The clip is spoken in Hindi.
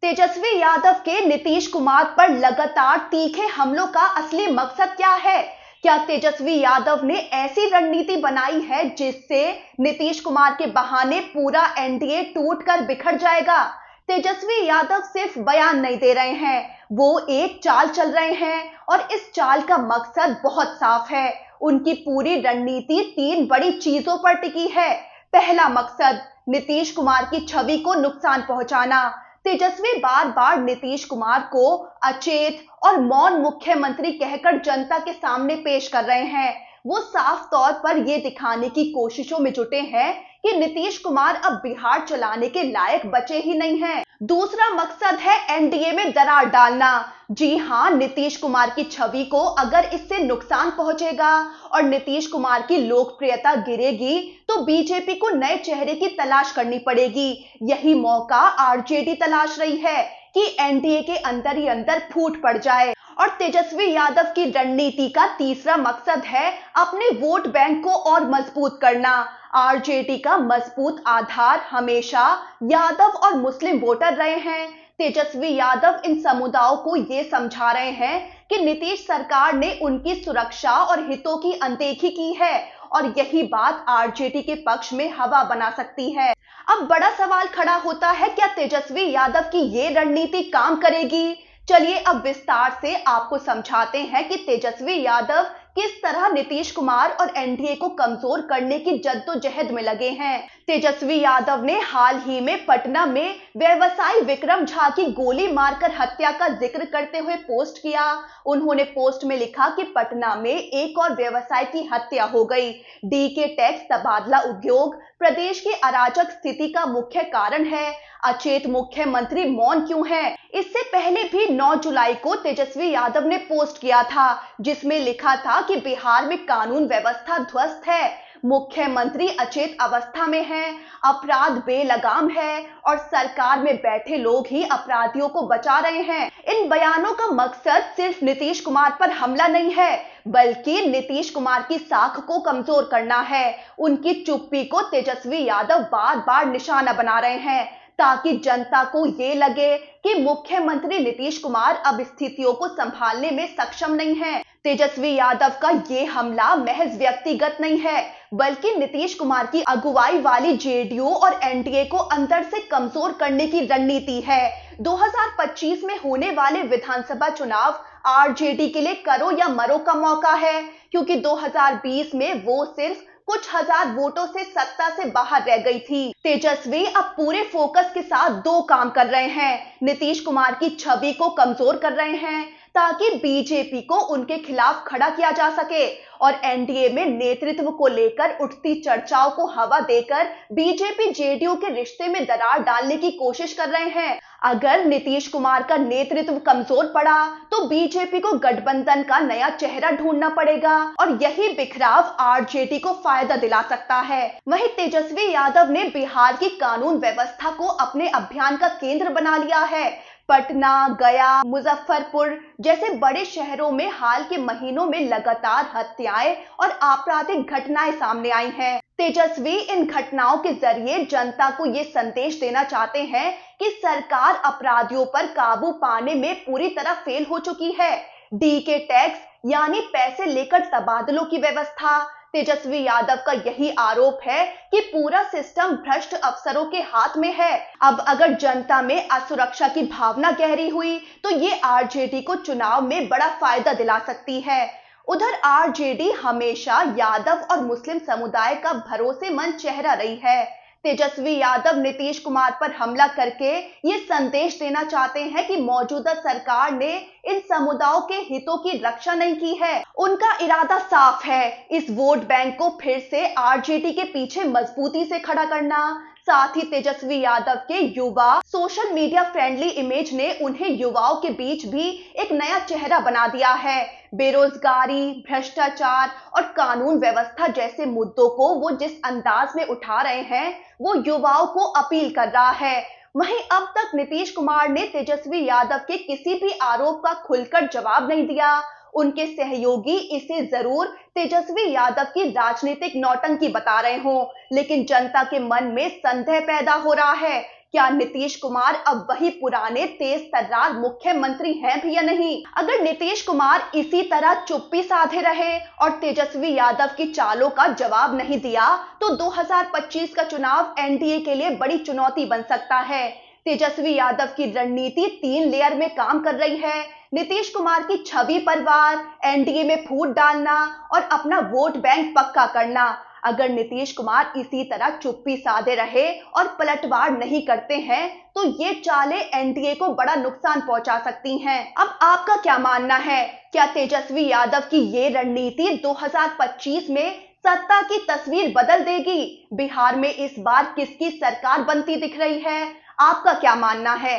तेजस्वी यादव के नीतीश कुमार पर लगातार तीखे हमलों का असली मकसद क्या है? क्या तेजस्वी यादव ने ऐसी रणनीति बनाई है जिससे नीतीश कुमार के बहाने पूरा एनडीए टूटकर बिखर जाएगा? तेजस्वी यादव सिर्फ बयान नहीं दे रहे हैं, वो एक चाल चल रहे हैं और इस चाल का मकसद बहुत साफ है। उनकी पूरी रणनीति तीन बड़ी चीजों पर टिकी है। पहला मकसद, नीतीश कुमार की छवि को नुकसान पहुंचाना। तेजस्वी बार बार नीतीश कुमार को अचेत और मौन मुख्यमंत्री कहकर जनता के सामने पेश कर रहे हैं। वो साफ तौर पर ये दिखाने की कोशिशों में जुटे हैं कि नीतीश कुमार अब बिहार चलाने के लायक बचे ही नहीं हैं। दूसरा मकसद है एनडीए में दरार डालना। जी हां, नीतीश कुमार की छवि को अगर इससे नुकसान पहुंचेगा और नीतीश कुमार की लोकप्रियता गिरेगी तो बीजेपी को नए चेहरे की तलाश करनी पड़ेगी। यही मौका आरजेडी तलाश रही है कि एनडीए के अंदर ही अंदर फूट पड़ जाए। और तेजस्वी यादव की रणनीति का तीसरा मकसद है अपने वोट बैंक को और मजबूत करना। आरजेडी का मजबूत आधार हमेशा यादव और मुस्लिम वोटर रहे हैं। तेजस्वी यादव इन समुदायों को ये समझा रहे हैं कि नीतीश सरकार ने उनकी सुरक्षा और हितों की अनदेखी की है और यही बात आरजेडी के पक्ष में हवा बना सकती है। अब बड़ा सवाल खड़ा होता है, क्या तेजस्वी यादव की ये रणनीति काम करेगी? चलिए अब विस्तार से आपको समझाते हैं कि तेजस्वी यादव किस तरह नीतीश कुमार और एनडीए को कमजोर करने की जद्दोजहद में लगे हैं। तेजस्वी यादव ने हाल ही में पटना में व्यवसायी विक्रम झा की गोली मारकर हत्या का जिक्र करते हुए पोस्ट किया। उन्होंने पोस्ट में लिखा कि पटना में एक और व्यवसायी की हत्या हो गई। डी के टैक्स तबादला उद्योग प्रदेश की अराजक स्थिति का मुख्य कारण है। अचेत मुख्यमंत्री मौन क्यों है? इससे पहले भी 9 जुलाई को तेजस्वी यादव ने पोस्ट किया था जिसमें लिखा था कि बिहार में कानून व्यवस्था ध्वस्त है, मुख्यमंत्री अचेत अवस्था में हैं, अपराध बेलगाम है और सरकार में बैठे लोग ही अपराधियों को बचा रहे हैं। इन बयानों का मकसद सिर्फ नीतीश कुमार पर हमला नहीं है, बल्कि नीतीश कुमार की साख को कमजोर करना है। उनकी चुप्पी को तेजस्वी यादव बार बार निशाना बना रहे हैं ताकि जनता को ये लगे कि मुख्यमंत्री नीतीश कुमार अब स्थितियों को संभालने में सक्षम नहीं है। तेजस्वी यादव का ये हमला महज व्यक्तिगत नहीं है, बल्कि नीतीश कुमार की अगुवाई वाली जेडीयू और एनडीए को अंदर से कमजोर करने की रणनीति है। 2025 में होने वाले विधानसभा चुनाव आरजेडी के लिए करो या मरो का मौका है, क्योंकि 2020 में वो सिर्फ कुछ हजार वोटों से सत्ता से बाहर रह गई थी। तेजस्वी अब पूरे फोकस के साथ दो काम कर रहे हैं। नीतीश कुमार की छवि को कमजोर कर रहे हैं ताकि बीजेपी को उनके खिलाफ खड़ा किया जा सके और एनडीए में नेतृत्व को लेकर उठती चर्चाओं को हवा देकर बीजेपी जेडीयू के रिश्ते में दरार डालने की कोशिश कर रहे हैं। अगर नीतीश कुमार का नेतृत्व कमजोर पड़ा तो बीजेपी को गठबंधन का नया चेहरा ढूंढना पड़ेगा और यही बिखराव आरजेडी को फायदा दिला सकता है। वहीं तेजस्वी यादव ने बिहार की कानून व्यवस्था को अपने अभियान का केंद्र बना लिया है। पटना, गया, मुजफ्फरपुर जैसे बड़े शहरों में हाल के महीनों में लगातार हत्याएं और आपराधिक घटनाएं सामने आई हैं। तेजस्वी इन घटनाओं के जरिए जनता को ये संदेश देना चाहते हैं कि सरकार अपराधियों पर काबू पाने में पूरी तरह फेल हो चुकी है। डी के टैक्स यानी पैसे लेकर तबादलों की व्यवस्था, तेजस्वी यादव का यही आरोप है कि पूरा सिस्टम भ्रष्ट अफसरों के हाथ में है। अब अगर जनता में असुरक्षा की भावना गहरी हुई तो ये आरजेडी को चुनाव में बड़ा फायदा दिला सकती है। उधर आरजेडी हमेशा यादव और मुस्लिम समुदाय का भरोसेमंद चेहरा रही है। तेजस्वी यादव नीतीश कुमार पर हमला करके ये संदेश देना चाहते हैं कि मौजूदा सरकार ने इन समुदायों के हितों की रक्षा नहीं की है। उनका इरादा साफ है, इस वोट बैंक को फिर से आरजेडी के पीछे मजबूती से खड़ा करना। साथ ही तेजस्वी यादव के युवा सोशल मीडिया फ्रेंडली इमेज ने उन्हें युवाओं के बीच भी एक नया चेहरा बना दिया है। बेरोजगारी, भ्रष्टाचार और कानून व्यवस्था जैसे मुद्दों को वो जिस अंदाज में उठा रहे हैं वो युवाओं को अपील कर रहा है। वहीं अब तक नीतीश कुमार ने तेजस्वी यादव के किसी भी आरोप का खुलकर जवाब नहीं दिया। उनके सहयोगी इसे जरूर तेजस्वी यादव की राजनीतिक नौटंकी बता रहे हों, लेकिन जनता के मन में संदेह पैदा हो रहा है क्या नीतीश कुमार अब वही पुराने तेज तर्रार मुख्यमंत्री हैं भी या नहीं? अगर नीतीश कुमार इसी तरह चुप्पी साधे रहे और तेजस्वी यादव की चालों का जवाब नहीं दिया तो 2025 का चुनाव एनडीए के लिए बड़ी चुनौती बन सकता है। तेजस्वी यादव की रणनीति 3 लेयर में काम कर रही है। नीतीश कुमार की छवि पर वार, एनडीए में फूट डालना और अपना वोट बैंक पक्का करना। अगर नीतीश कुमार इसी तरह चुप्पी साधे रहे और पलटवार नहीं करते हैं तो ये चालें एनडीए को बड़ा नुकसान पहुंचा सकती हैं। अब आपका क्या मानना है? क्या तेजस्वी यादव की ये रणनीति 2025 में सत्ता की तस्वीर बदल देगी? बिहार में इस बार किसकी सरकार बनती दिख रही है? आपका क्या मानना है?